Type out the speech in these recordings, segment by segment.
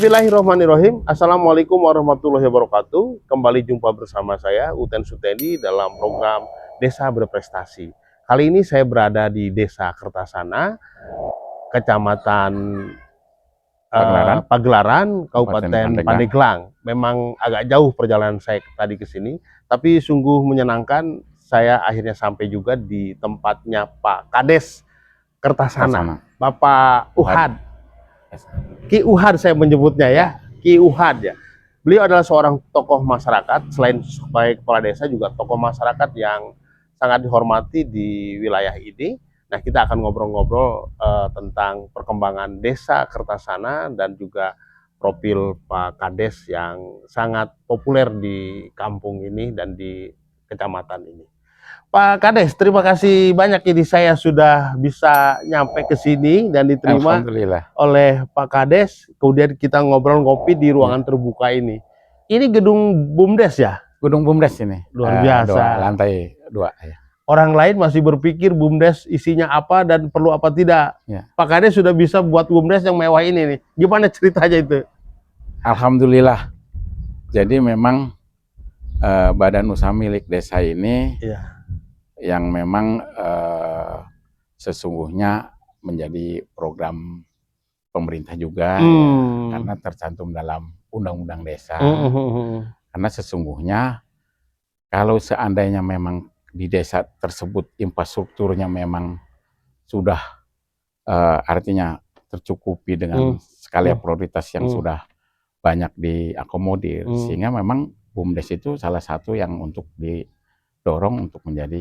Bismillahirrahmanirrahim. Assalamualaikum warahmatullahi wabarakatuh. Kembali jumpa bersama saya Uten Sutendi dalam program Desa Berprestasi. Kali ini saya berada di Desa Kertasana, Kecamatan Pagelaran, Kabupaten Pandeglang. Memang agak jauh perjalanan saya tadi ke sini, tapi sungguh menyenangkan. Saya akhirnya sampai juga di tempatnya Pak Kades Kertasana, Bapak Uhad. Ki Uhad saya menyebutnya ya, Ki Uhad ya. Beliau adalah seorang tokoh masyarakat, selain sebagai kepala desa juga tokoh masyarakat yang sangat dihormati di wilayah ini. Nah, kita akan ngobrol-ngobrol tentang perkembangan desa Kertasana dan juga profil Pak Kades yang sangat populer di kampung ini dan di kecamatan ini. Pak Kades, terima kasih banyak ini saya sudah bisa nyampe ke sini dan diterima oleh Pak Kades. Kemudian kita ngobrol ngopi di ruangan terbuka ini. Ini gedung BUMDes ya? Gedung BUMDes ini. Luar biasa. Lantai 2 ya. Orang lain masih berpikir BUMDes isinya apa dan perlu apa tidak. Ya. Pak Kades sudah bisa buat BUMDes yang mewah ini nih. Gimana ceritanya itu? Alhamdulillah. Jadi memang badan usaha milik desa ini yang memang sesungguhnya menjadi program pemerintah juga ya, karena tercantum dalam undang-undang desa. Karena sesungguhnya kalau seandainya memang di desa tersebut infrastrukturnya memang sudah artinya tercukupi dengan skala prioritas yang sudah banyak diakomodir, sehingga memang BUMDes itu salah satu yang untuk didorong untuk menjadi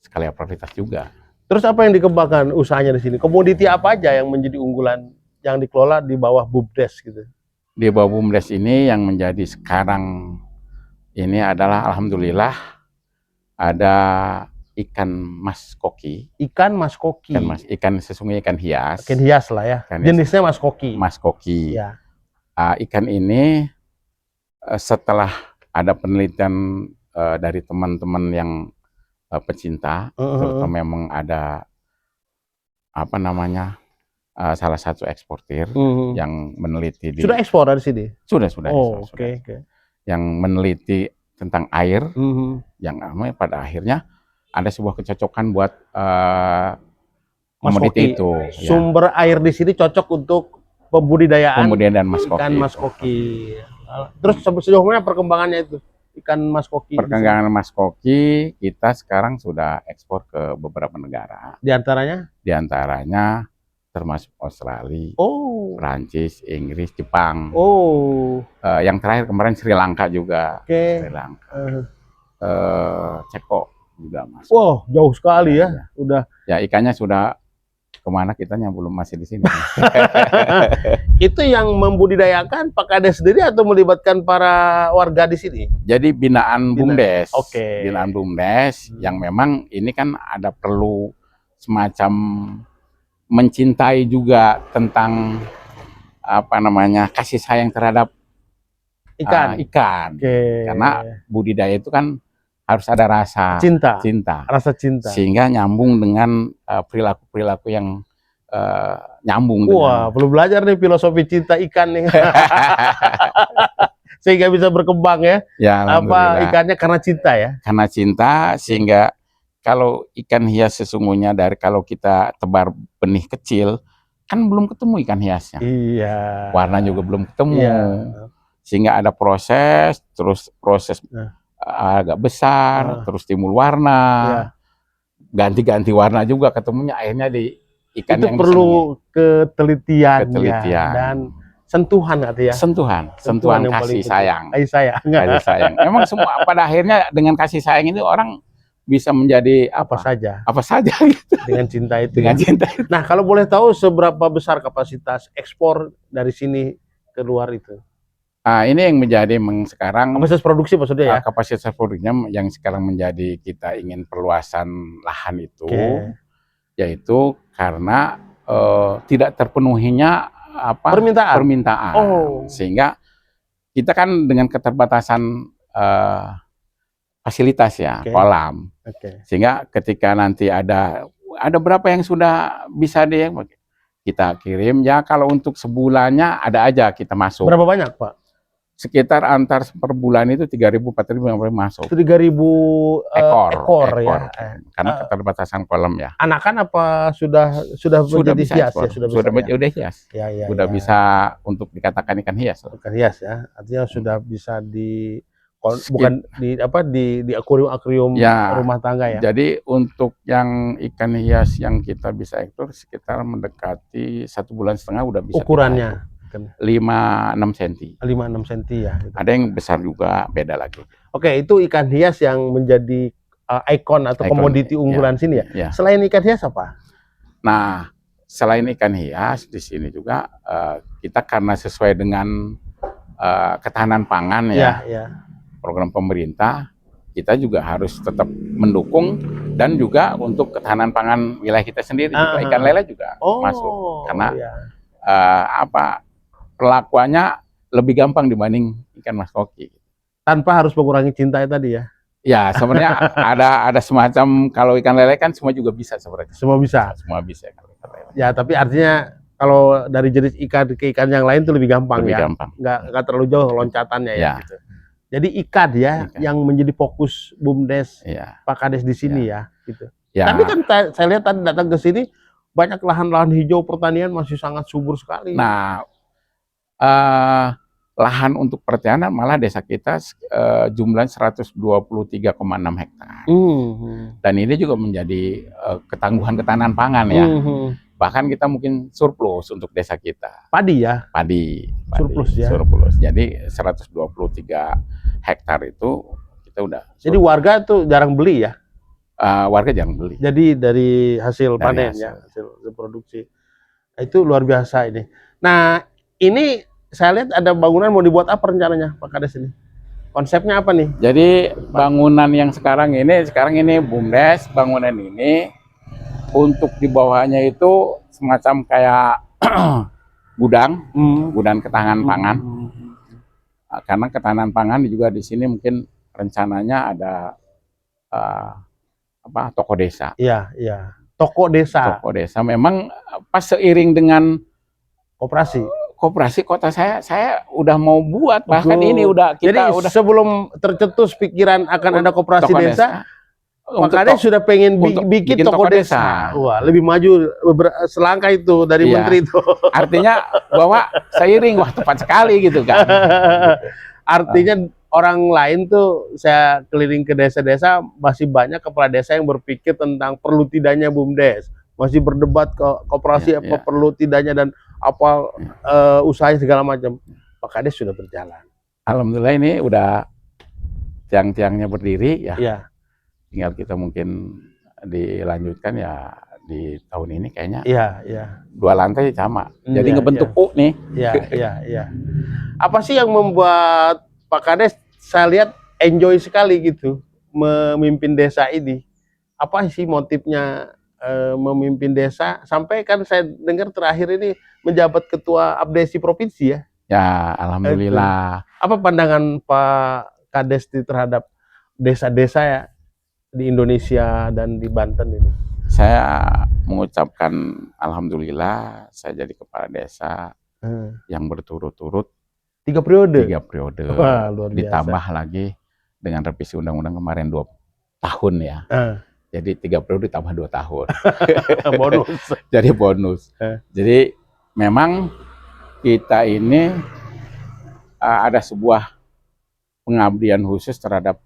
skala prioritas juga. Terus apa yang dikembangkan usahanya di sini? Komoditi apa aja yang menjadi unggulan yang dikelola di bawah BUMDes gitu? Di bawah BUMDes ini yang menjadi sekarang ini adalah alhamdulillah ada ikan mas koki. Ikan mas koki. Ikan sesungguhnya ikan hias. Ikan hias lah ya. Jenisnya mas koki. Mas koki. Ya. Ikan ini setelah ada penelitian dari teman-teman yang pecinta, terutama memang ada apa namanya salah satu eksportir yang meneliti. Sudah ekspor dari sini? Sudah. Oh, oke. Yang meneliti tentang air, yang pada akhirnya ada sebuah kecocokan buat komoditi itu. Sumber air di sini cocok untuk pembudidayaan ikan mas koki. Terus sejauh mana perkembangannya itu? Ikan mas koki. Perkembangan mas koki kita sekarang sudah ekspor ke beberapa negara. Di antaranya? Di antaranya termasuk Australia, Prancis, Inggris, Jepang. Yang terakhir kemarin Sri Lanka juga. Sri Lanka. Ceko juga mas. Wow, jauh sekali ya. Udah. Ya ikannya sudah kemana, kitanya belum, masih di sini. Itu yang membudidayakan Pak Kades sendiri atau melibatkan para warga di sini? Jadi binaan BUMDes. Binaan BUMDes yang memang ini kan ada perlu semacam mencintai juga tentang apa namanya kasih sayang terhadap ikan. Karena budidaya itu kan harus ada rasa cinta, sehingga nyambung dengan perilaku-perilaku yang nyambung. Wah, belum belajar nih filosofi cinta ikan nih. Sehingga bisa berkembang ya. Apa ikannya karena cinta ya? Karena cinta, sehingga kalau ikan hias sesungguhnya dari kalau kita tebar benih kecil kan belum ketemu ikan hiasnya. Iya. Warna juga belum ketemu. Sehingga ada proses, terus proses agak besar, terus timbul warna, ganti-ganti warna juga ketemunya akhirnya di ikan itu yang perlu ketelitian dan sentuhan ya. Sentuhan kasih sayang. Kasih sayang. Memang semua pada akhirnya dengan kasih sayang itu orang bisa menjadi apa saja gitu. Dengan cinta itu. Cinta itu. Nah, kalau boleh tahu seberapa besar kapasitas ekspor dari sini ke luar itu? Ini yang menjadi sekarang kapasitas produksi maksudnya ya? Kapasitas produksinya yang sekarang menjadi kita ingin perluasan lahan itu, yaitu karena tidak terpenuhinya permintaan. Sehingga kita kan dengan keterbatasan fasilitas ya, kolam. Sehingga ketika nanti ada berapa yang sudah bisa kita kirim. Ya kalau untuk sebulannya ada aja kita masuk. Berapa banyak, Pak? Sekitar antar per bulan itu 3.000 4.000 yang boleh masuk. 3.000 ekor ya. Karena keterbatasan kolam ya. Anakan apa sudah menjadi hias ya? Sudah hias. Ya, sudah bisa untuk dikatakan ikan hias. Ikan hias ya. Artinya sudah bisa bukan di akuarium ya, rumah tangga ya. Jadi untuk yang ikan hias yang kita bisa ekspor sekitar mendekati 1,5 bulan udah bisa. Ukurannya 5-6 cm. 5-6 cm ya. Gitu. Ada yang besar juga, beda lagi. Oke, itu ikan hias yang menjadi ikon atau komoditi unggulan sini ya. Selain ikan hias apa? Nah, selain ikan hias di sini juga kita karena sesuai dengan ketahanan pangan ya. Program pemerintah, kita juga harus tetap mendukung dan juga untuk ketahanan pangan wilayah kita sendiri juga ikan lele juga masuk karena perlakuannya lebih gampang dibanding ikan mas koki. Tanpa harus mengurangi cinta tadi ya? Ya sebenarnya ada semacam, kalau ikan lele kan semua juga bisa sebenarnya. Semua bisa? Semua bisa. Ya tapi artinya kalau dari jenis ikan ke ikan yang lain itu lebih gampang ya? Nggak terlalu jauh loncatannya ya? Gitu. Jadi ikan ya yang menjadi fokus BUMDes Pak Kades di sini ya? Gitu. Tapi kan saya lihat tadi datang ke sini banyak lahan-lahan hijau pertanian masih sangat subur sekali. Nah, lahan untuk pertanian malah desa kita jumlahnya 123,6 hektar. Dan ini juga menjadi ketangguhan ketahanan pangan ya. Bahkan kita mungkin surplus untuk desa kita. Padi ya? Padi. Surplus ya? Surplus. Jadi 123 hektar itu kita udah surplus. Jadi warga tuh jarang beli ya? Warga jarang beli. Jadi dari hasil panen ya, hasil produksi. Itu luar biasa ini. Nah, ini saya lihat ada bangunan mau dibuat apa rencananya Pak Kades ini? Konsepnya apa nih? Jadi bangunan yang sekarang ini BUMDes, bangunan ini untuk di bawahnya itu semacam kayak gudang, gudang ketahanan pangan. Karena ketahanan pangan juga di sini mungkin rencananya ada toko desa. Iya. Toko desa. Toko desa. Memang pas seiring dengan koperasi kota saya udah mau buat, bahkan ini udah kita jadi sebelum tercetus pikiran akan ada koperasi desa, Pak Kades sudah pengen bikin toko desa. Wah, lebih maju selangkah itu dari menteri itu. Artinya bahwa seiring, wah tepat sekali gitu kan. Artinya orang lain tuh, saya keliling ke desa-desa, masih banyak kepala desa yang berpikir tentang perlu tidaknya BUMDes, masih berdebat ke koperasi apa perlu tidaknya dan apa usahanya segala macam. Pak Kades sudah berjalan. Alhamdulillah ini udah tiang-tiangnya berdiri ya. Tinggal kita mungkin dilanjutkan ya di tahun ini kayaknya. 2 lantai sama. Jadi ngebentuk U nih. Iya. Apa sih yang membuat Pak Kades, saya lihat enjoy sekali gitu memimpin desa ini? Apa sih motifnya memimpin desa? Sampai kan saya dengar terakhir ini menjabat ketua Abdesi provinsi ya? Ya, alhamdulillah. Apa pandangan Pak Kades terhadap desa-desa ya di Indonesia dan di Banten ini? Saya mengucapkan alhamdulillah saya jadi kepala desa yang berturut-turut 3 periode. 3 periode. Wah, luar biasa. Ditambah lagi dengan revisi undang-undang kemarin 2 tahun ya. Jadi 3 periode ditambah 2 tahun. Bonus. Jadi bonus. Jadi memang kita ini ada sebuah pengabdian khusus terhadap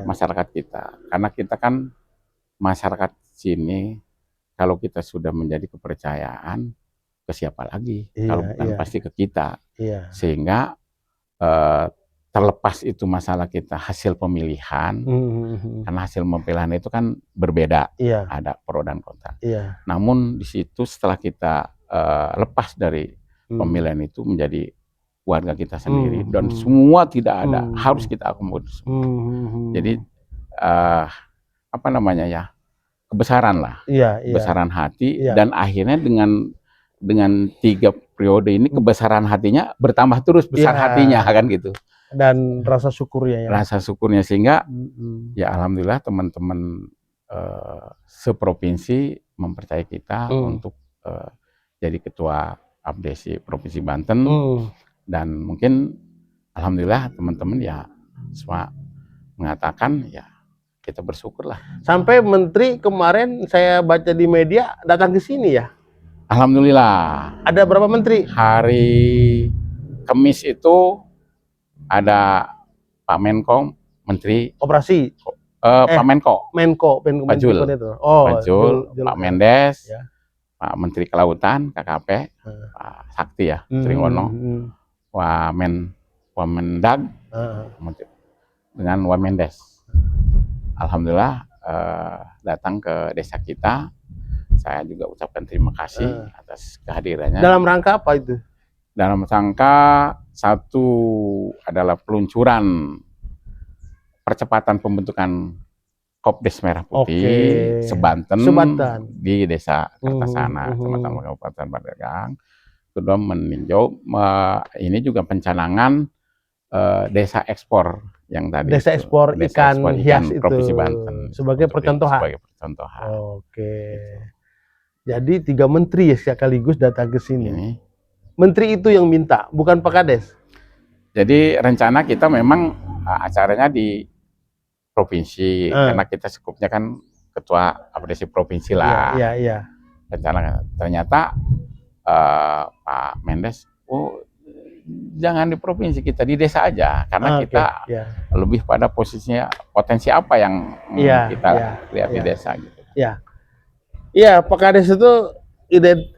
masyarakat kita. Karena kita kan masyarakat sini, kalau kita sudah menjadi kepercayaan, ke siapa lagi? Kalau bukan pasti ke kita. Sehingga terlepas itu masalah kita hasil pemilihan, karena hasil pemilihan itu kan berbeda, ada pro dan kontra. Namun di situ setelah kita lepas dari pemilihan itu menjadi warga kita sendiri, dan semua tidak ada, harus kita akomodir. Jadi apa namanya ya, kebesaran lah, kebesaran hati, dan akhirnya dengan 3 periode ini kebesaran hatinya bertambah terus, besar hatinya kan gitu. Dan rasa syukurnya ya. Rasa syukurnya, sehingga ya alhamdulillah teman-teman seprovinsi mempercayai kita untuk jadi ketua Abdesi Provinsi Banten. Dan mungkin alhamdulillah teman-teman ya semua mengatakan ya kita bersyukurlah. Sampai menteri kemarin saya baca di media datang ke sini ya. Alhamdulillah. Ada berapa menteri? Hari Kamis itu ada Pak Menko, Menteri Operasi. Pak Menko. Pak Jul. Oh, Jul, Pak Mendes, ya. Pak Menteri Kelautan, KKP, Pak Sakti ya, Tringono, Wamendag, dengan Wamendes. Alhamdulillah datang ke desa kita. Saya juga ucapkan terima kasih atas kehadirannya. Dalam rangka apa itu? Dalam rangka satu adalah peluncuran percepatan pembentukan Kopdes Merah Putih Sebanten di Desa Kertasana, Kecamatan Kabupaten Pandeglang. Kedua meninjau ini juga pencanangan desa ekspor yang tadi. Desa ekspor ikan hias itu Provinsi Banten sebagai percontohan. Oke. Jadi 3 menteri ya sekaligus datang ke sini. Menteri itu yang minta, bukan Pak Kades. Jadi rencana kita memang acaranya di provinsi, karena kita skupnya kan ketua Abdesi provinsi lah. Iya. Rencana ternyata Pak Mendes, jangan di provinsi, kita di desa aja, karena kita lebih pada posisinya potensi apa yang kita lihat di desa gitu. Iya, Pak Kades itu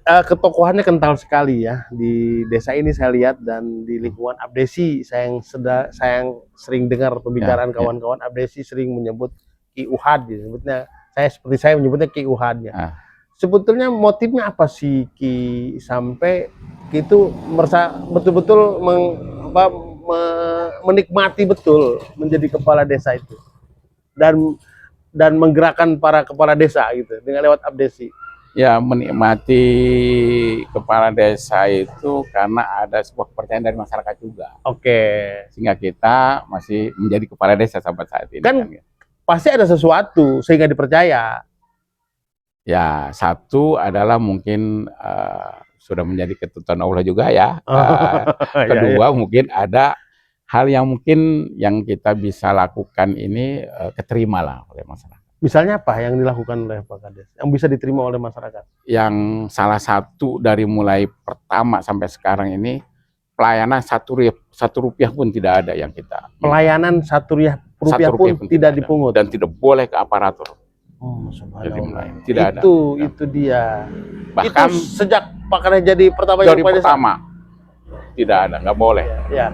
ketokohannya kental sekali ya di desa ini saya lihat, dan di lingkungan Abdesi saya yang sering dengar pembicaraan kawan-kawan Abdesi sering menyebut Ki Uhad, disebutnya saya menyebutnya Ki Uhad ya. Sebetulnya motifnya apa sih Ki sampai Ki itu merasa betul-betul menikmati betul menjadi kepala desa itu dan menggerakkan para kepala desa gitu dengan lewat Abdesi? Ya, menikmati kepala desa itu karena ada sebuah kepercayaan dari masyarakat juga. Sehingga kita masih menjadi kepala desa sampai saat ini. Kan pasti ada sesuatu sehingga dipercaya. Ya, satu adalah mungkin sudah menjadi ketentuan Allah juga ya. Kedua mungkin ada hal yang mungkin yang kita bisa lakukan ini keterima lah oleh masyarakat. Misalnya apa yang dilakukan oleh Pak Kades yang bisa diterima oleh masyarakat? Yang salah satu dari mulai pertama sampai sekarang ini pelayanan satu rupiah pun tidak ada yang kita. Pelayanan satu rupiah pun tidak dipungut dan tidak boleh ke aparatur. Jadi tidak ada. Itu dia. Bahkan itu sejak Pak Kades jadi pertama tidak ada, nggak boleh. Ya.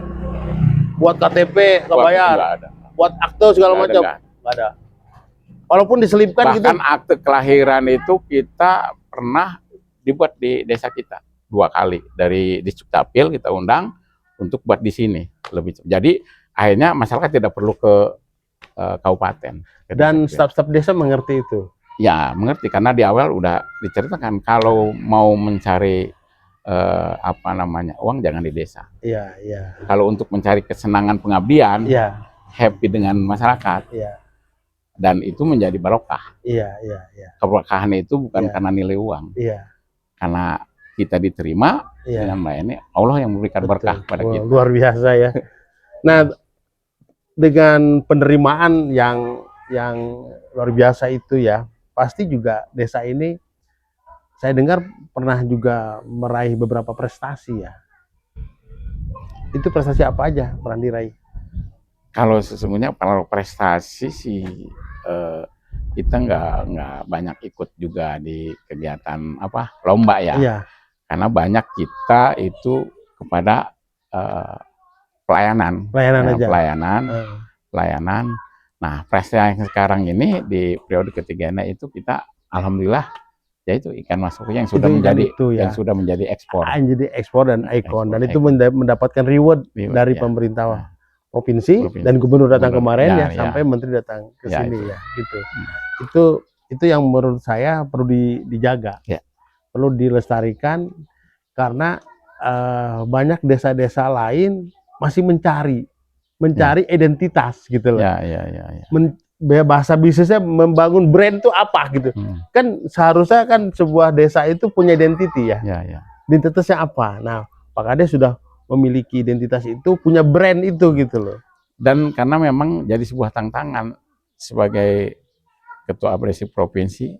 Buat KTP nggak bayar. Ada. Buat akte segala macam nggak ada. Walaupun diselipkan gitu. Bahkan akte kelahiran itu kita pernah dibuat di desa kita 2 kali, dari Dicukcapil kita undang untuk buat di sini lebih. Jadi akhirnya masyarakat tidak perlu ke kabupaten. Dan staf-staf desa mengerti itu. Ya mengerti, karena di awal udah diceritakan kalau mau mencari uang jangan di desa. Iya. Kalau untuk mencari kesenangan pengabdian, happy dengan masyarakat. Dan itu menjadi barokah. Iya. Keberkahan itu bukan karena nilai uang. Karena kita diterima dengan melayani, Allah yang memberikan berkah pada kita. Luar biasa ya. Nah, dengan penerimaan yang luar biasa itu ya, pasti juga desa ini saya dengar pernah juga meraih beberapa prestasi ya. Itu prestasi apa aja pernah diraih? Kalau sesungguhnya kalau prestasi sih kita nggak banyak ikut juga di kegiatan lomba ya. Karena banyak kita itu kepada pelayanan aja. Pelayanan. Nah, prestasi yang sekarang ini di periode ketiganya itu kita alhamdulillah yaitu ikan masuknya yang sudah menjadi ekspor. Jadi ekspor dan ikon, dan itu mendapatkan reward dari pemerintah provinsi dan gubernur datang kemarin sampai menteri datang ke sini gitu. Itu yang menurut saya perlu dijaga. Perlu dilestarikan karena banyak desa-desa lain masih mencari identitas gitu loh. bahasa bisnisnya membangun brand itu apa gitu. Kan seharusnya kan sebuah desa itu punya identity ya. Identitasnya apa? Nah, Pak Kades sudah memiliki identitas itu, punya brand itu gitu loh. Dan karena memang jadi sebuah tantangan sebagai ketua apresiasi provinsi,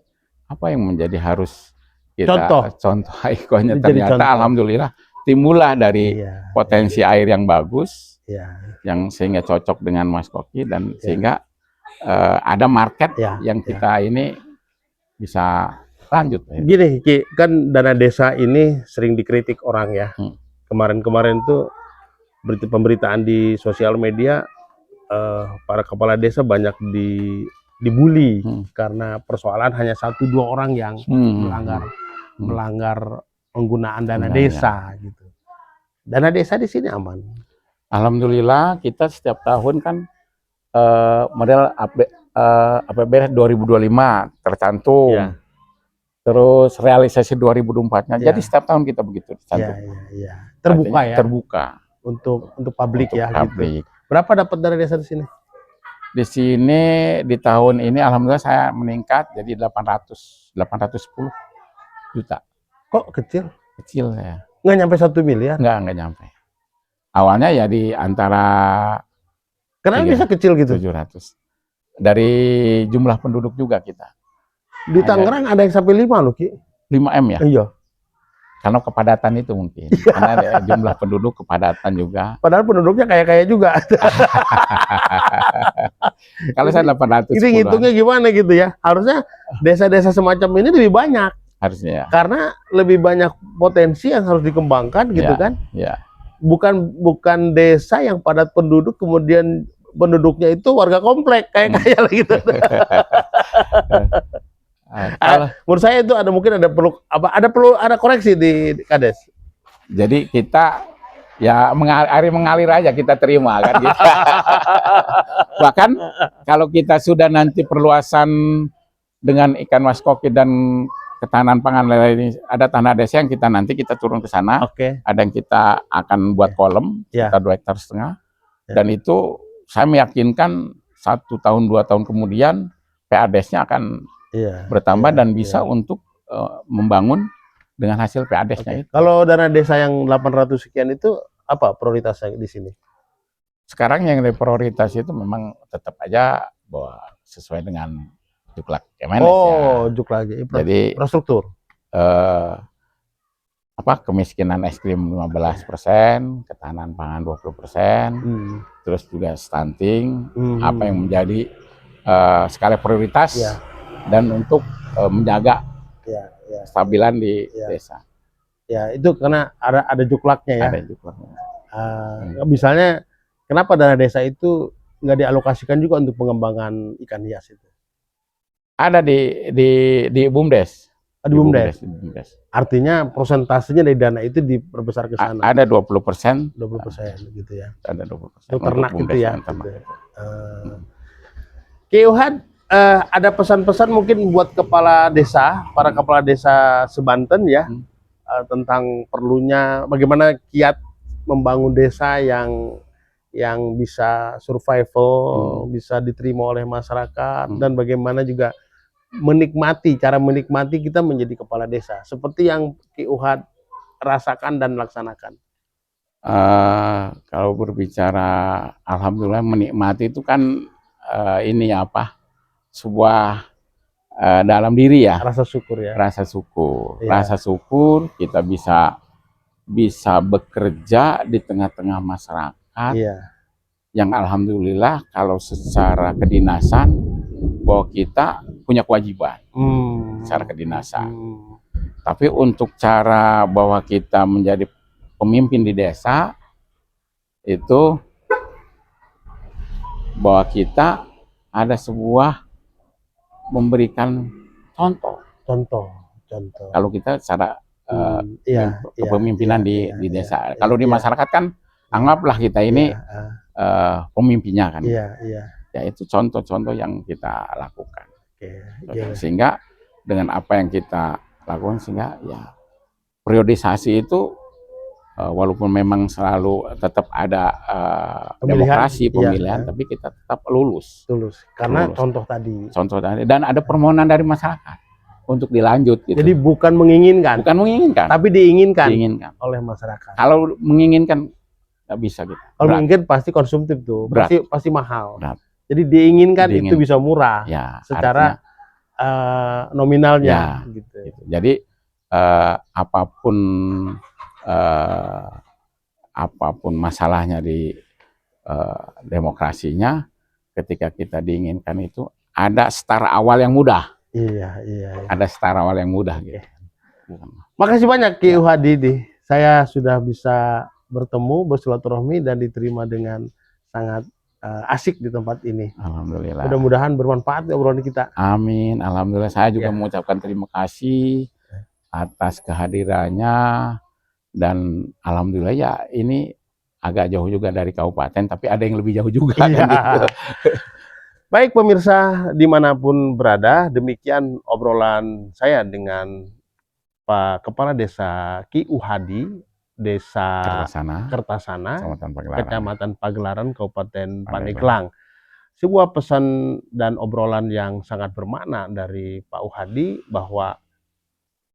apa yang menjadi harus kita contoh ikonnya, ternyata contoh. Alhamdulillah timbullah dari potensi air yang bagus, yang sehingga cocok dengan Mas Koki, dan sehingga ada market yang kita ini bisa lanjut. Gini Ki, kan dana desa ini sering dikritik orang ya. Kemarin-kemarin tuh pemberitaan di sosial media, para kepala desa banyak dibully karena persoalan hanya 1-2 orang yang melanggar penggunaan dana desa gitu. Dana desa di sini aman. Alhamdulillah, kita setiap tahun kan model APBD 2025 tercantum. Terus realisasi 2024-nya. Jadi setiap tahun kita begitu tercantum. Terbuka ya. Terbuka untuk publik ya. Publik. Gitu. Berapa dapat dana desa di sini? Di sini di tahun ini alhamdulillah saya meningkat jadi 810 juta. Kok kecil? Kecil ya. Nggak nyampe 1 miliar? Nggak nyampe. Awalnya ya di antara. Kenapa bisa kecil gitu? 700. Dari jumlah penduduk juga kita. Di Tangerang ada yang sampai 5 loh, Ki. 5M ya? Iya. Karena kepadatan itu mungkin. Karena jumlah penduduk kepadatan juga. Padahal penduduknya kayak juga. Kalau saya 800. Ini ngitungnya gimana gitu ya? Harusnya desa-desa semacam ini lebih banyak. Harusnya ya. Karena lebih banyak potensi yang harus dikembangkan gitu kan? Iya. Bukan desa yang padat penduduk kemudian penduduknya itu warga komplek kayak gitu. Menurut saya itu ada koreksi di Kades. Jadi kita ya mengalir aja, kita terima kan gitu. Bahkan kalau kita sudah nanti perluasan dengan ikan mas koki dan ketahanan pangan lain, ada tanah desa yang nanti kita turun ke sana. Ada yang kita akan buat kolam, kita 2,5 hektar. Dan itu saya meyakinkan 1 tahun 2 tahun kemudian PADES-nya akan bertambah dan bisa untuk membangun dengan hasil PADES-nya itu. Kalau dana desa yang 800 sekian itu apa prioritasnya di sini? Sekarang yang prioritas itu memang tetap aja bahwa sesuai dengan Juklak Kemenes Juklak. Jadi infrastruktur. Kemiskinan ekstrim 15%, ketahanan pangan 20%, terus juga stunting, apa yang menjadi skala prioritas dan untuk menjaga stabilan di desa. Ya, itu karena ada juklaknya ya. Ada juklaknya. Misalnya, kenapa dana desa itu nggak dialokasikan juga untuk pengembangan ikan hias itu? Ada di BUMDes. Di BUMDes. Artinya prosentasenya dari dana itu diperbesar ke sana. Ada 20%. 20% gitu ya. Ada 20%. Untuk ternak gitu ya. Keuhan, ada pesan-pesan mungkin buat kepala desa, para kepala desa sebanten ya, tentang perlunya bagaimana kiat membangun desa yang bisa survival, bisa diterima oleh masyarakat, dan bagaimana juga cara menikmati kita menjadi kepala desa seperti yang Ki Uhad rasakan dan laksanakan. Kalau berbicara alhamdulillah menikmati itu kan sebuah dalam diri ya, rasa syukur ya, rasa syukur kita bisa bekerja di tengah-tengah masyarakat yang alhamdulillah kalau secara kedinasan bahwa kita punya kewajiban secara kedinasan. Tapi untuk cara bahwa kita menjadi pemimpin di desa itu bahwa kita ada sebuah memberikan contoh. Kalau kita secara kepemimpinan di desa. Kalau di masyarakat kan anggaplah kita ini pemimpinnya kan. Ya itu contoh-contoh yang kita lakukan. Sehingga dengan apa yang kita lakukan sehingga ya periodisasi itu walaupun memang selalu tetap ada demokrasi pemilihan, tapi kita tetap lulus. Karena Lulus. contoh tadi Dan ada permohonan dari masyarakat untuk dilanjut gitu. Jadi bukan menginginkan, tapi diinginkan oleh masyarakat. Kalau menginginkan nggak bisa gitu. Kalau menginginkan pasti konsumtif tuh, pasti mahal. Berat. Jadi diinginkan itu bisa murah, ya, secara nominalnya. Gitu. Jadi apapun masalahnya di demokrasinya, ketika kita diinginkan itu ada start awal yang mudah. Iya. Ada start awal yang mudah gitu. Makasih banyak Ki Uhadi. Saya sudah bisa bertemu, bersilaturahmi dan diterima dengan sangat asik di tempat ini. Alhamdulillah. Mudah-mudahan bermanfaat obrolan kita. Amin. Alhamdulillah. Saya juga mengucapkan terima kasih atas kehadirannya, dan alhamdulillah ya ini agak jauh juga dari kabupaten, tapi ada yang lebih jauh juga. Kan gitu. Baik pemirsa dimanapun berada, demikian obrolan saya dengan Pak Kepala Desa Ki Uhadi, Desa Kertasana, Kecamatan Pagelaran, Kabupaten Pandeglang. Sebuah pesan dan obrolan yang sangat bermakna dari Pak Uhadi, bahwa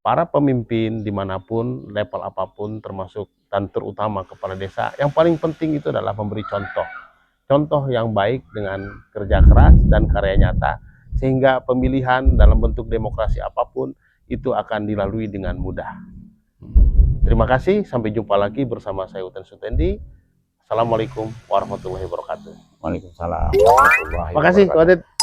para pemimpin dimanapun, level apapun, termasuk dan terutama kepala desa, yang paling penting itu adalah memberi contoh yang baik dengan kerja keras dan karya nyata, sehingga pemilihan dalam bentuk demokrasi apapun itu akan dilalui dengan mudah. Terima kasih, sampai jumpa lagi bersama saya Uten Sutendi. Assalamualaikum warahmatullahi wabarakatuh. Waalaikumsalam warahmatullahi wabarakatuh. Terima kasih, Wadet.